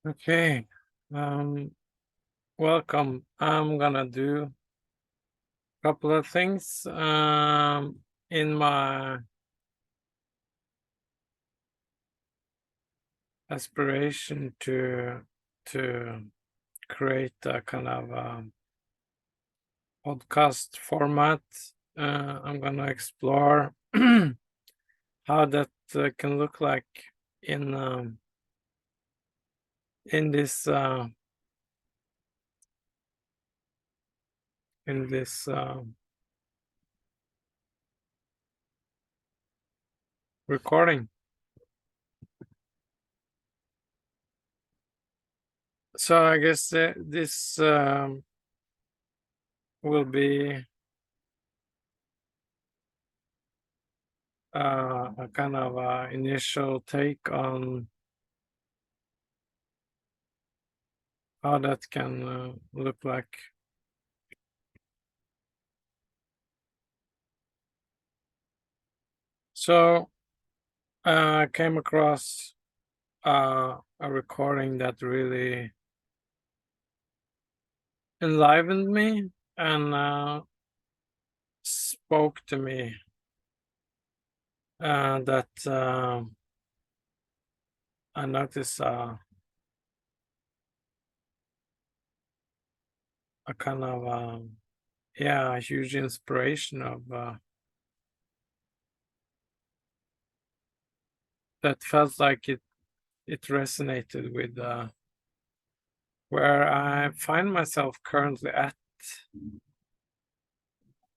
Okay. Welcome. I'm gonna do a couple of things in my aspiration to create a kind of podcast format. I'm gonna explore how that can look like in in this uh, in this recording. So I guess this will be a kind of initial take on how that can look like. So I came across a recording that really enlivened me and spoke to me. That I noticed a kind of a huge inspiration of that felt like it resonated with where I find myself currently at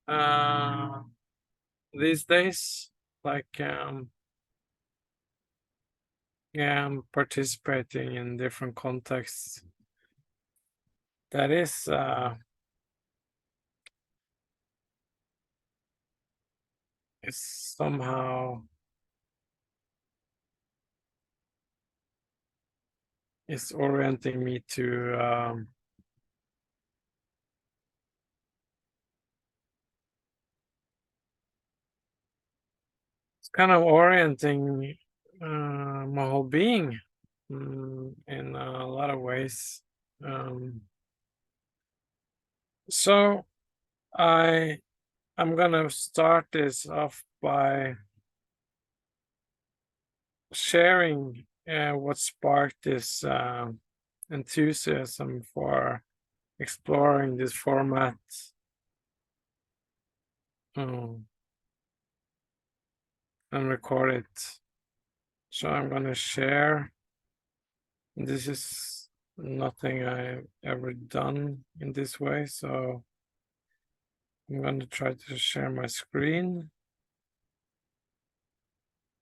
uh, these days. Like, yeah, I'm participating in different contexts. That is somehow is orienting me to it's kind of orienting my whole being in a lot of ways. So I'm gonna start this off by sharing what sparked this enthusiasm for exploring this format um, and record it. So I'm gonna share. This is nothing I've ever done in this way, so I'm gonna try to share my screen.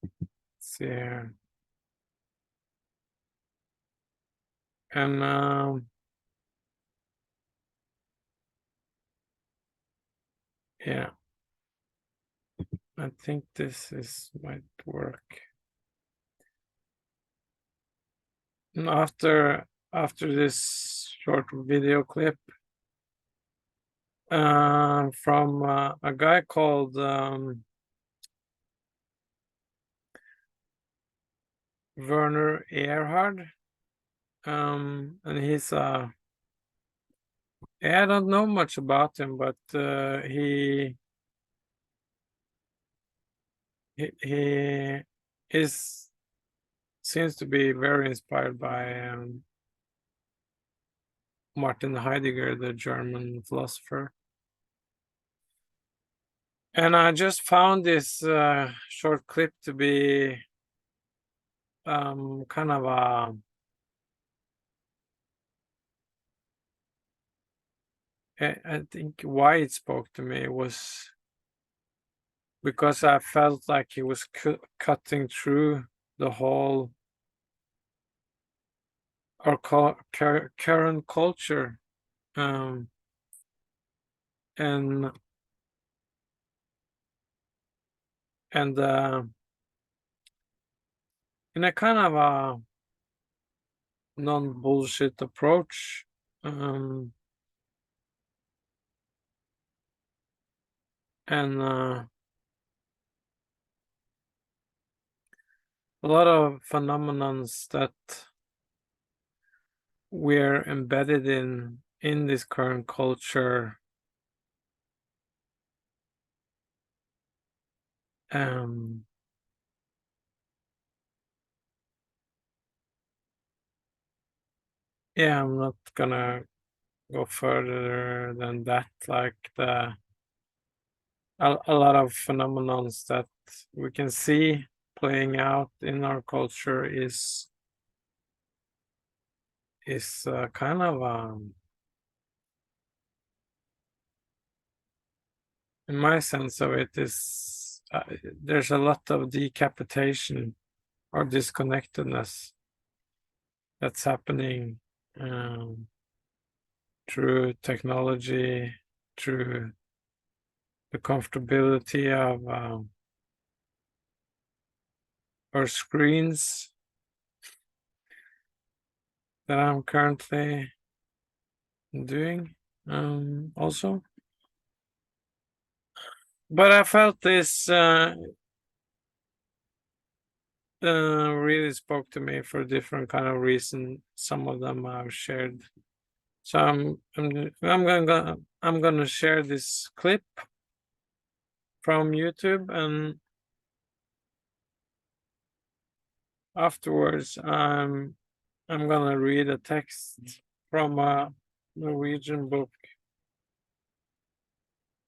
Let's see here. And yeah, I think this is might work. And after this short video clip from a guy called Werner Erhard, and he's I don't know much about him, but he is seems to be very inspired by Martin Heidegger, the German philosopher. And I just found this short clip to be kind of I think why it spoke to me was because I felt like he was cutting through the whole our current culture, um, and and in a kind of a non-bullshit approach. Um, and a lot of phenomenons that we're embedded in this current culture. Yeah, I'm not gonna go further than that. Like a lot of phenomenons that we can see playing out in our culture is kind of in my sense of it is there's a lot of decapitation or disconnectedness that's happening through technology, through the comfortability of our screens that I'm currently doing also. But I felt this really spoke to me for different kind of reason. Some of them I've shared. So I'm gonna share this clip from YouTube, and afterwards I'm gonna read a text from a Norwegian book.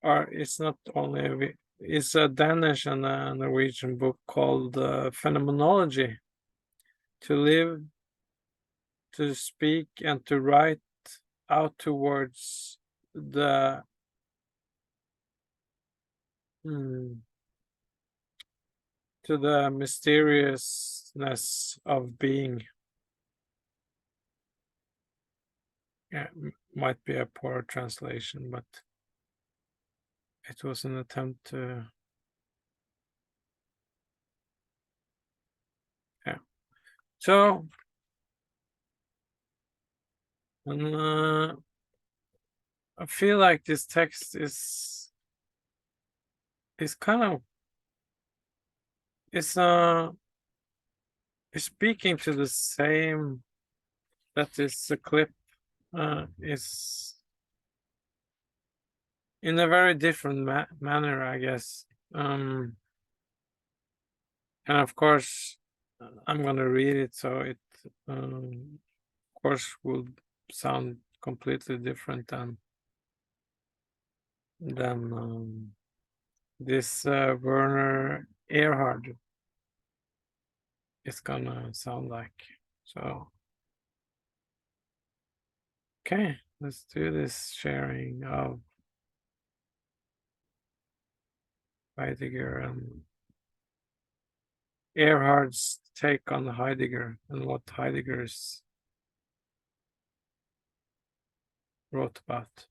Or it's not only it's a Danish and a Norwegian book called Phenomenology: To Live, to Speak, and to Write Out Towards the to the mysteriousness of being. Yeah, might be a poor translation, but it was an attempt to. Yeah. So, and I feel like this text is kind of is speaking to the same that is the clip is in a very different manner, I guess. And of course, I'm gonna read it, so it of course will sound completely different than this Werner Erhard is gonna sound like. So, okay, let's do this sharing of Heidegger and Erhard's take on Heidegger and what Heidegger's wrote about.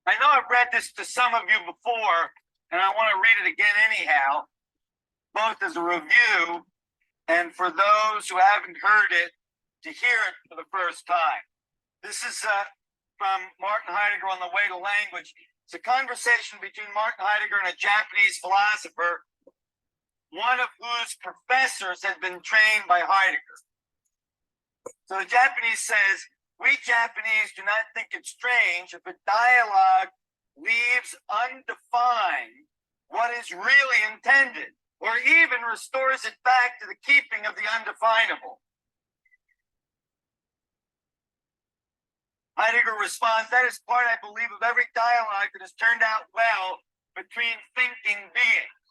I know I've read this to some of you before, and I want to read it again anyhow, both as a review and for those who haven't heard it to hear it for the first time. This is from Martin Heidegger on the Way to Language. It's a conversation between Martin Heidegger and a Japanese philosopher, one of whose professors had been trained by Heidegger. So the Japanese says, we Japanese do not think it strange if a dialogue leaves undefined what is really intended, or even restores it back to the keeping of the undefinable. Heidegger responds, that is part, I believe, of every dialogue that has turned out well between thinking beings.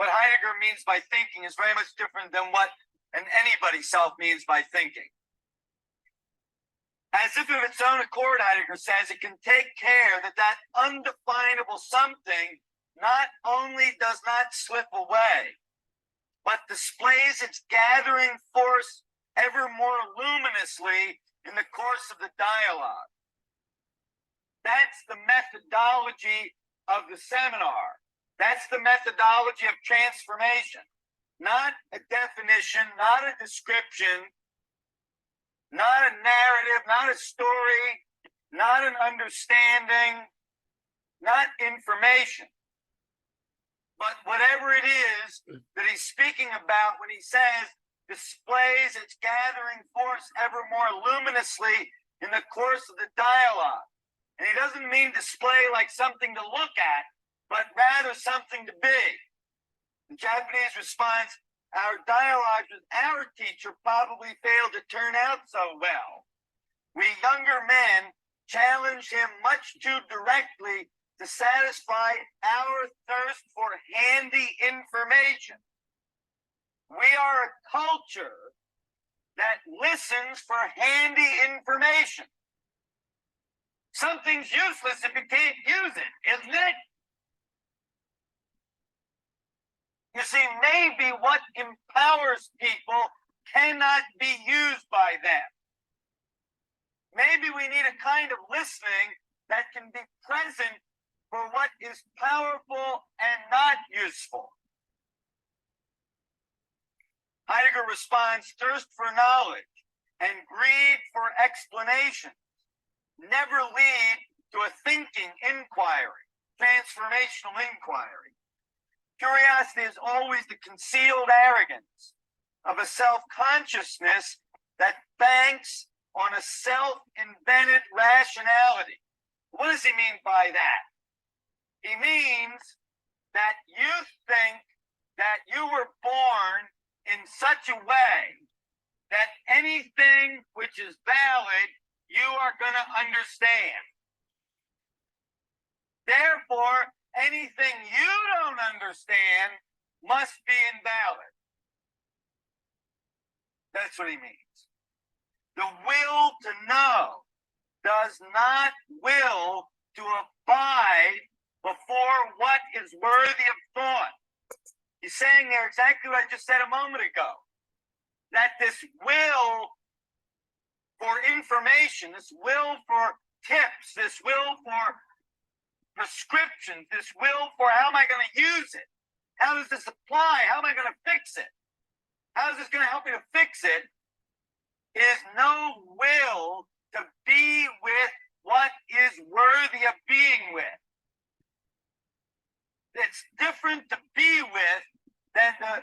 What Heidegger means by thinking is very much different than what an anybody self means by thinking. As if of its own accord, Heidegger says, it can take care that that undefinable something not only does not slip away, but displays its gathering force ever more luminously in the course of the dialogue. That's the methodology of the seminar. That's the methodology of transformation. Not a definition, not a description, not a narrative, not a story, not an understanding, not information, But whatever it is that he's speaking about when he says displays its gathering force ever more luminously in the course of the dialogue. And he doesn't mean display like something to look at, but rather something to be. The Japanese response, our dialogue with our teacher probably failed to turn out so well. We younger men challenged him much too directly to satisfy our thirst for handy information. We are a culture that listens for handy information. Something's useless if you can't use it, isn't it? You see, maybe what empowers people cannot be used by them. Maybe we need a kind of listening that can be present for what is powerful and not useful. Heidegger responds, thirst for knowledge and greed for explanation never lead to a thinking inquiry, transformational inquiry. Curiosity is always the concealed arrogance of a self-consciousness that banks on a self-invented rationality. What does he mean by that? He means that you think that you were born in such a way that anything which is valid, you are going to understand. Therefore, anything you don't understand must be invalid. That's what he means. The will to know does not will to abide before what is worthy of thought. He's saying there exactly what I just said a moment ago, that this will for information, this will for tips, this will for prescriptions, this will for how am I going to use it? How does this apply? How am I going to fix it? How is this going to help me to fix it? Is no will to be with what is worthy of being with. It's different to be with than the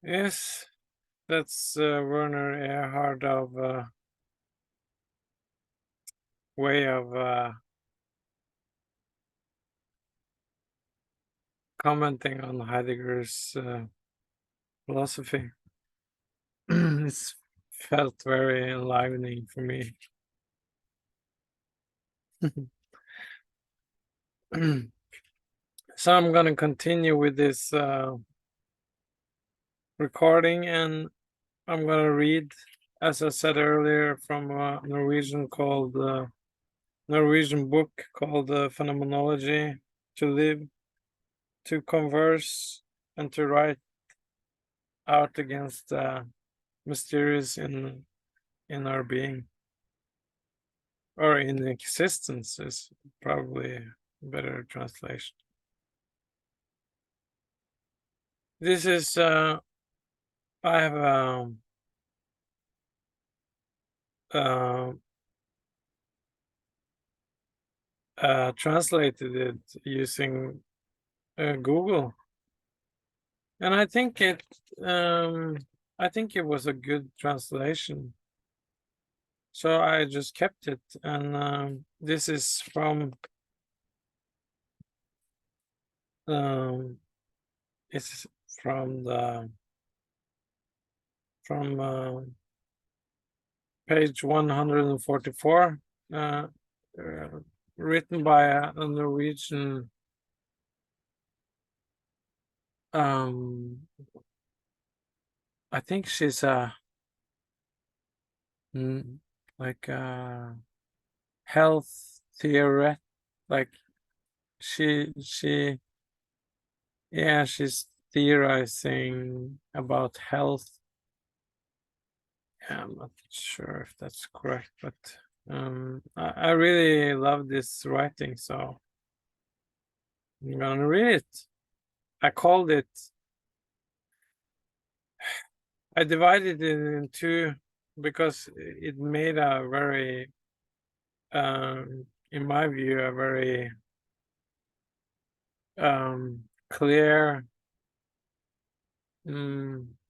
Yes, that's Werner Erhard of way of commenting on Heidegger's philosophy. It's felt very enlivening for me. So I'm going to continue with this recording, and I'm going to read, as I said earlier, from a Norwegian book called Phenomenology, to live, to converse, and to write out against mysterious in our being, or in existence is probably a better translation. This is I have translated it using Google, and I think it was a good translation, so I just kept it. And this is from it's from page 144, written by a Norwegian I think she's like a health theoret, like she's theorizing about health. Yeah, I'm not sure if that's correct, but I really love this writing, so I'm gonna read it. I called it. I divided it in two because it made a very, in my view, a very clear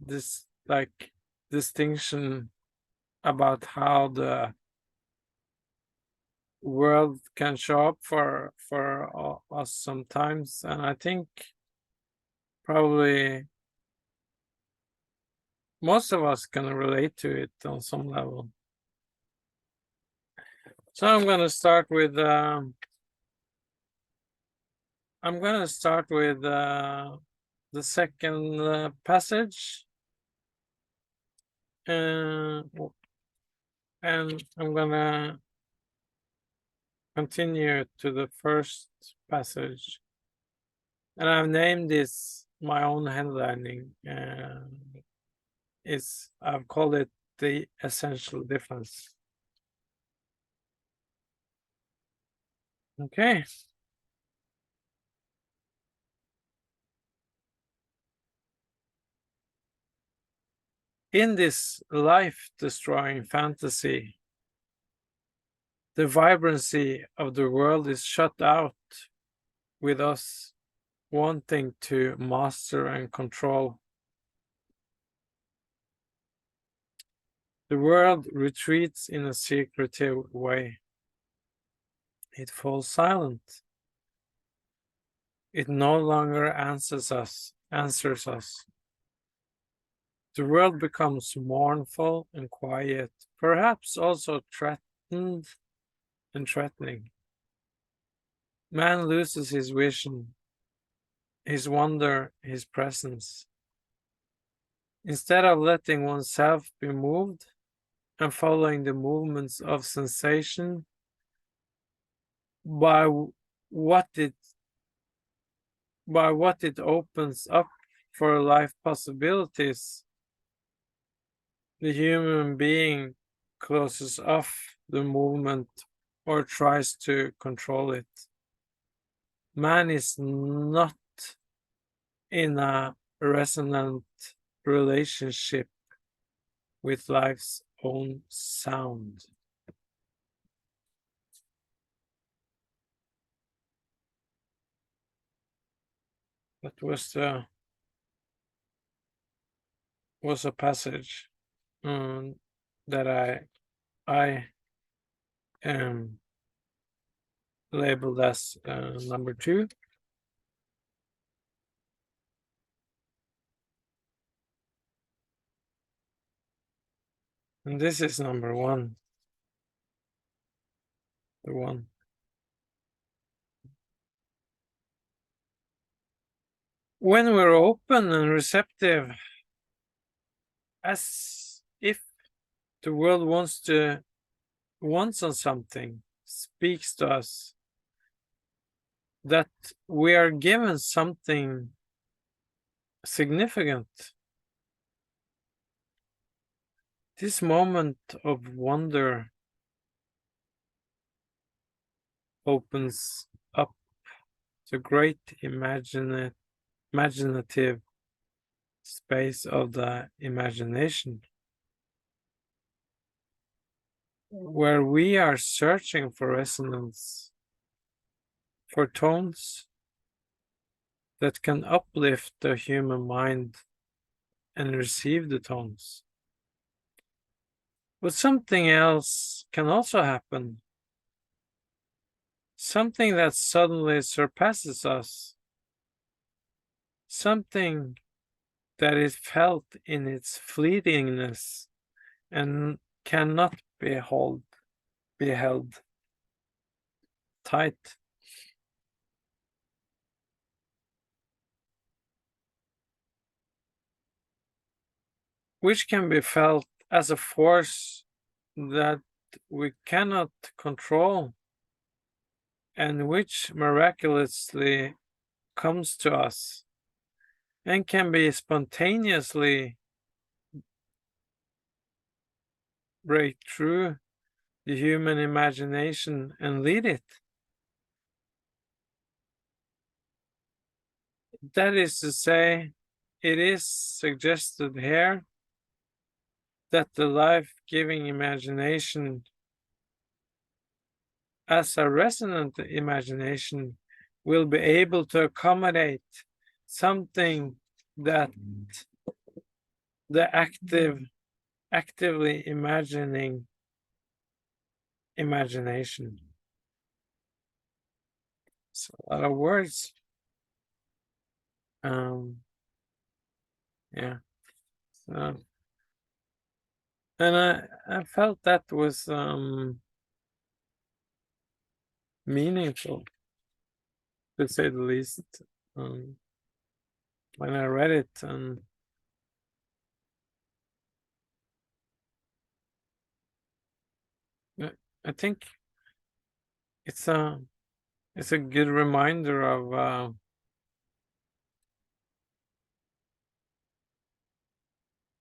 this like distinction about how the world can show up for us sometimes, and I think probably most of us can relate to it on some level. So I'm gonna start with the second passage, and I'm gonna continue to the first passage, and I've named this my own headlining. I've called it the essential difference. Okay. In this life-destroying fantasy, the vibrancy of the world is shut out, with us wanting to master and control. The world retreats in a secretive way. It falls silent. It no longer answers us. The world becomes mournful and quiet, perhaps also threatened and threatening. Man loses his vision, his wonder, his presence. Instead of letting oneself be moved and following the movements of sensation by what it opens up for life possibilities, the human being closes off the movement or tries to control it. Man is not in a resonant relationship with life's own sound. That was a passage that I labeled as number 2. And this is number 1. The one. When we're open and receptive, as if the world wants on something, speaks to us, that we are given something significant. This moment of wonder opens up the great imaginative space of the imagination, where we are searching for resonance, for tones that can uplift the human mind and receive the tones. But something else can also happen. Something that suddenly surpasses us. Something that is felt in its fleetingness and cannot be held tight. Which can be felt as a force that we cannot control, and which miraculously comes to us and can be spontaneously break through the human imagination and lead it. That is to say, it is suggested here that the life-giving imagination, as a resonant imagination, will be able to accommodate something that the actively imagining imagination. It's a lot of words. Yeah. So, and I felt that was meaningful, to say the least, when I read it. And I think it's a good reminder of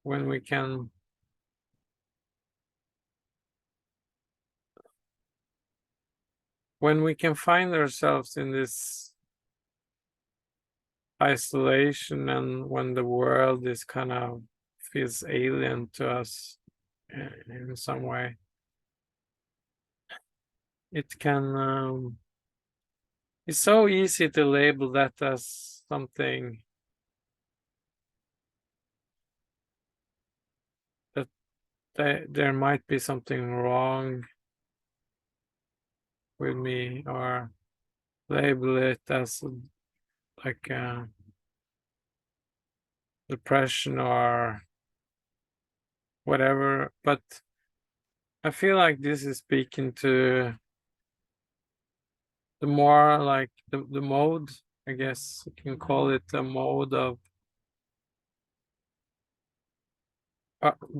when we can find ourselves in this isolation, and when the world is kind of feels alien to us in some way. It can it's so easy to label that as something that there might be something wrong with me, or label it as like depression or whatever. But I feel like this is speaking to the more like the mode, I guess you can call it a mode of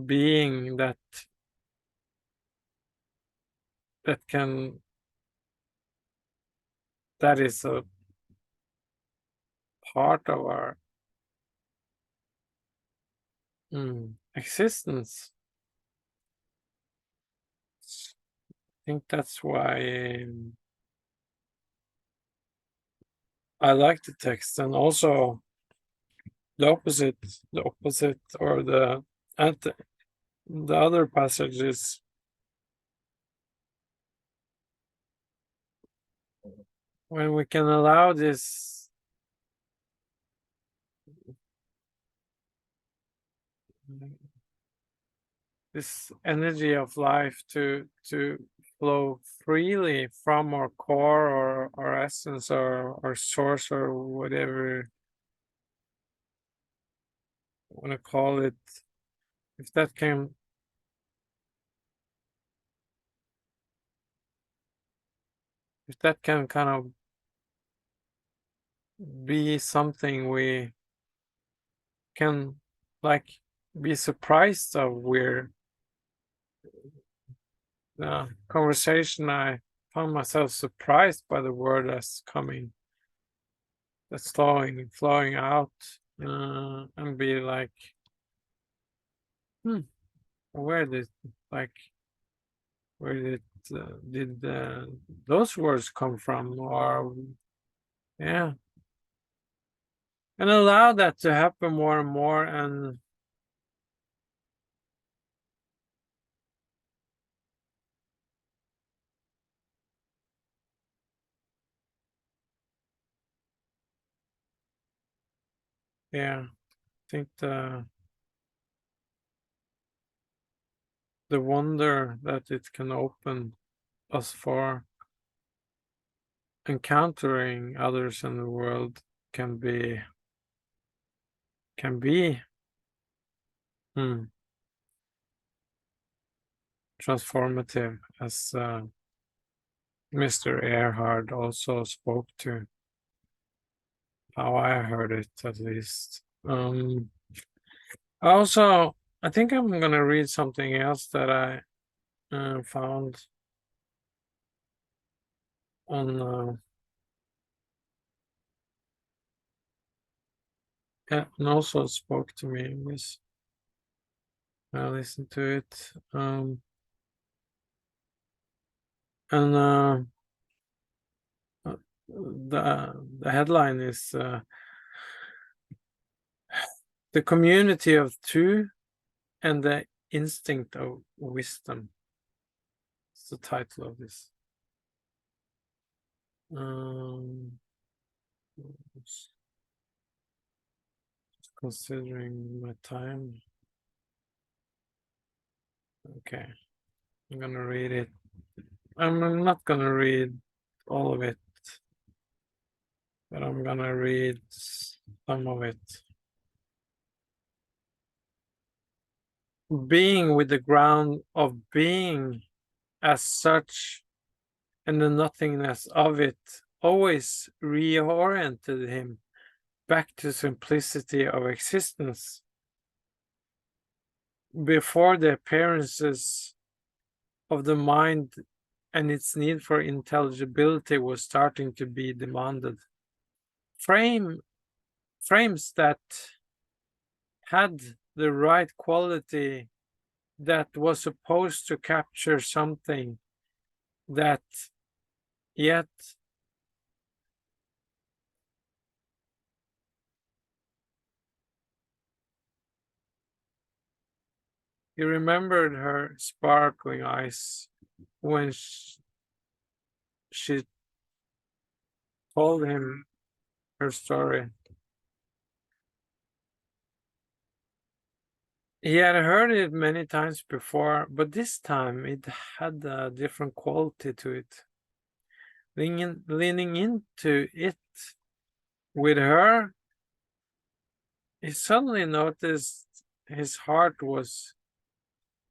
being that can, that is a part of our existence. I think that's why I like the text. And also the opposite, or the other passages, when we can allow this energy of life to flow freely from our core, or our essence, or source, or whatever you want to call it, if that can kind of be something we can like be surprised of. We're conversation, I found myself surprised by the word that's flowing out, and be like, where did like where did those words come from? Or yeah, and allow that to happen more and more. And yeah, I think the wonder that it can open us for encountering others in the world can be transformative, as Mr. Earhart also spoke to, how I heard it, at least. Also, I think I'm gonna read something else that I found on and also spoke to me. I listened to it. And the headline is The Community of Two and the Instinct of Wisdom. It's the title of this. Just considering my time. Okay, I'm gonna read it. I'm not gonna read all of it, but I'm gonna read some of it. Being with the ground of being as such and the nothingness of it always reoriented him back to simplicity of existence. Before the appearances of the mind and its need for intelligibility was starting to be demanded. Frames that had the right quality, that was supposed to capture something, that yet he remembered her sparkling eyes when she told him her story. He had heard it many times before, but this time it had a different quality to it. Leaning into it with her, he suddenly noticed his heart was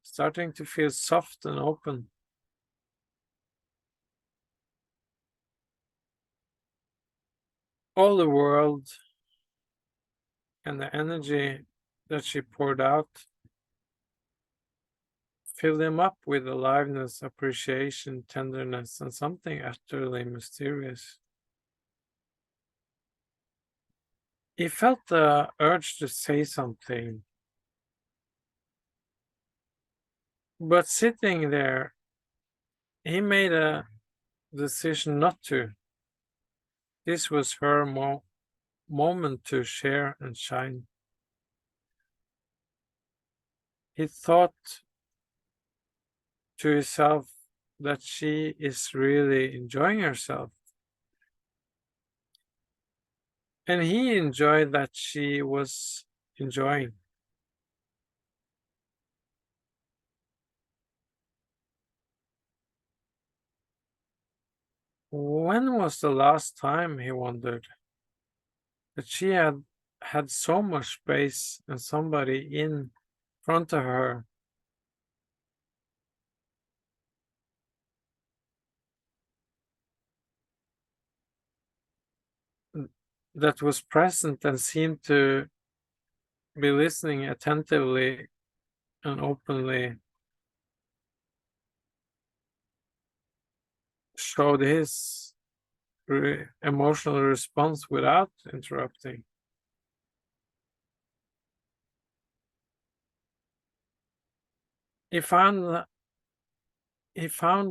starting to feel soft and open. All the world and the energy that she poured out filled him up with aliveness, appreciation, tenderness, and something utterly mysterious. He felt the urge to say something, but sitting there, he made a decision not to. This was her moment to share and shine. He thought to himself that she is really enjoying herself. And he enjoyed that she was enjoying. When was the last time, he wondered, that she had so much space and somebody in front of her that was present and seemed to be listening attentively and openly, showed his emotional response without interrupting. He found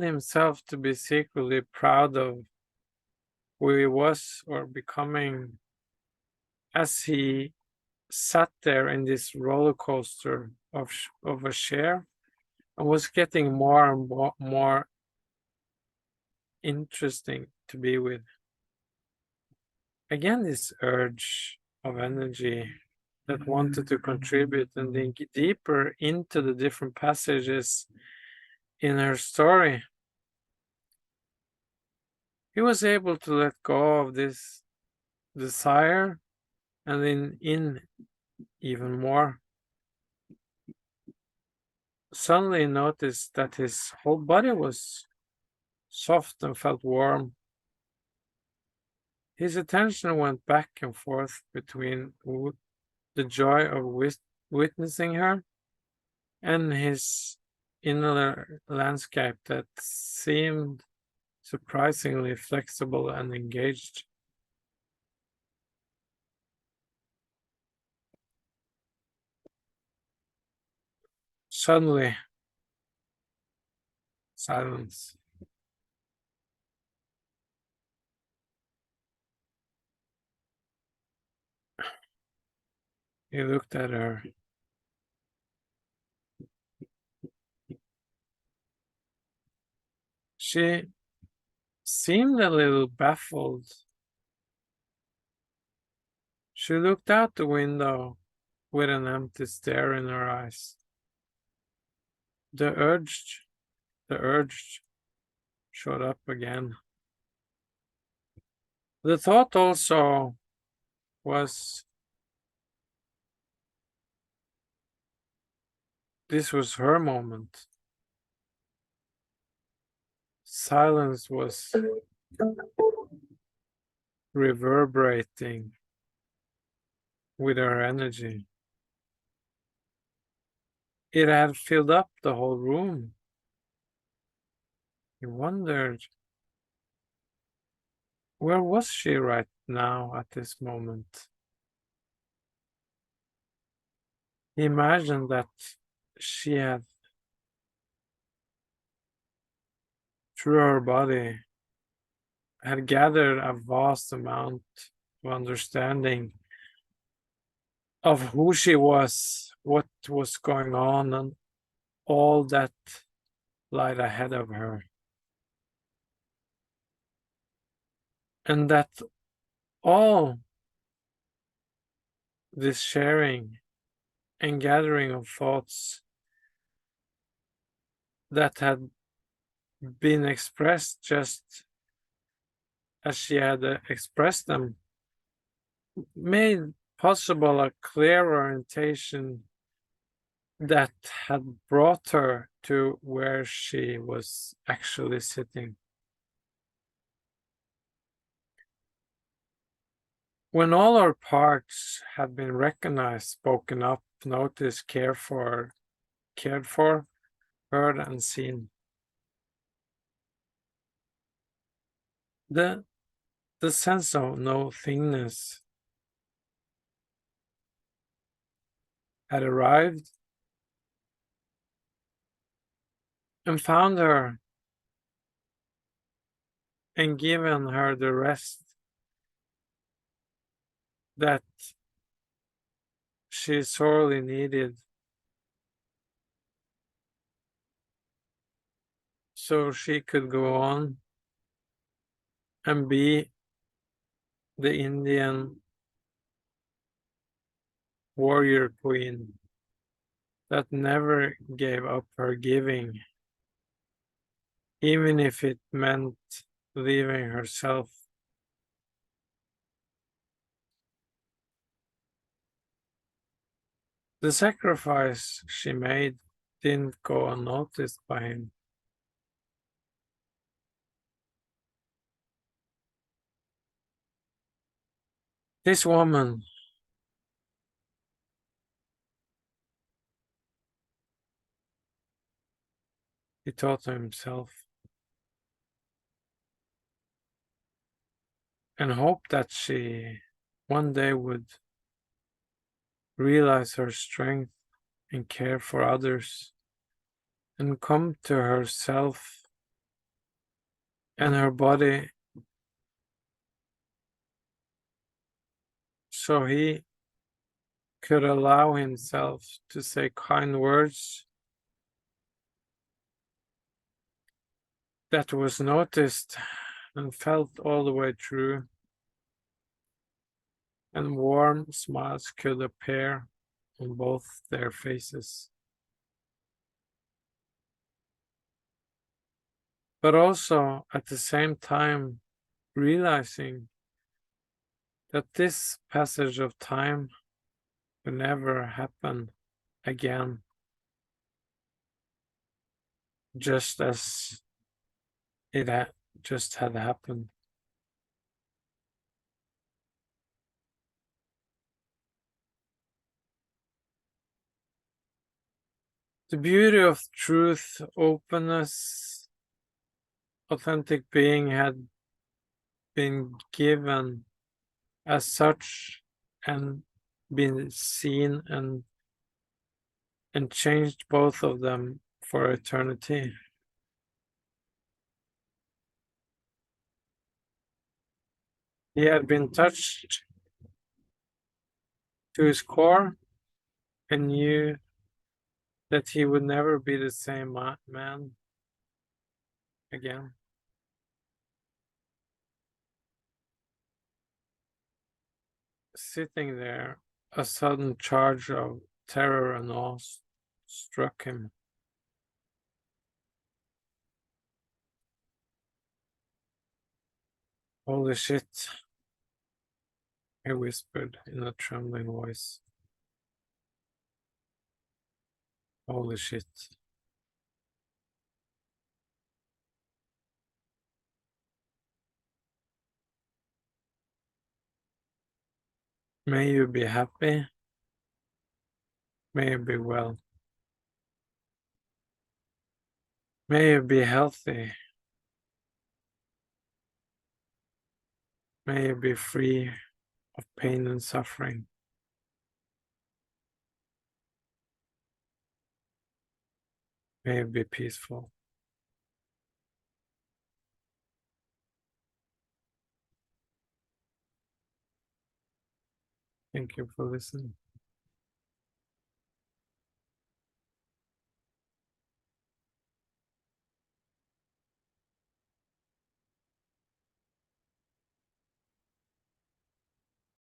himself to be secretly proud of who he was or becoming as he sat there in this roller coaster of a share and was getting more and more interesting to be with. Again, this urge of energy that wanted to contribute and dig deeper into the different passages in her story. He was able to let go of this desire and lean in even more. Suddenly noticed that his whole body was soft and felt warm. His attention went back and forth between the joy of witnessing her and his inner landscape that seemed surprisingly flexible and engaged. Suddenly, silence. He looked at her. She seemed a little baffled. She looked out the window with an empty stare in her eyes. The urge showed up again. The thought also was this was her moment. Silence was reverberating with her energy. It had filled up the whole room. He wondered, where was she right now at this moment? He imagined that she had, through her body, had gathered a vast amount of understanding of who she was, what was going on, and all that lied ahead of her. And that all this sharing and gathering of thoughts that had been expressed just as she had expressed them made possible a clear orientation that had brought her to where she was actually sitting. When all our parts had been recognized, spoken up, noticed, cared for, heard, and seen, the sense of no thingness had arrived and found her and given her the rest that she sorely needed, so she could go on and be the Indian warrior queen that never gave up her giving, even if it meant leaving herself. The sacrifice she made didn't go unnoticed by him. This woman, he thought to himself, and hoped that she one day would realize her strength and care for others and come to herself and her body, so he could allow himself to say kind words that was noticed and felt all the way through, and warm smiles could appear on both their faces. But also at the same time realizing that this passage of time will never happen again, just as it just had happened. The beauty of truth, openness, authentic being had been given as such and been seen and changed both of them for eternity. He had been touched to his core and knew that he would never be the same man again. Sitting there, a sudden charge of terror and awe struck him. Holy shit, he whispered in a trembling voice. Holy shit. May you be happy. May you be well. May you be healthy. May you be free of pain and suffering. May you be peaceful. Thank you for listening.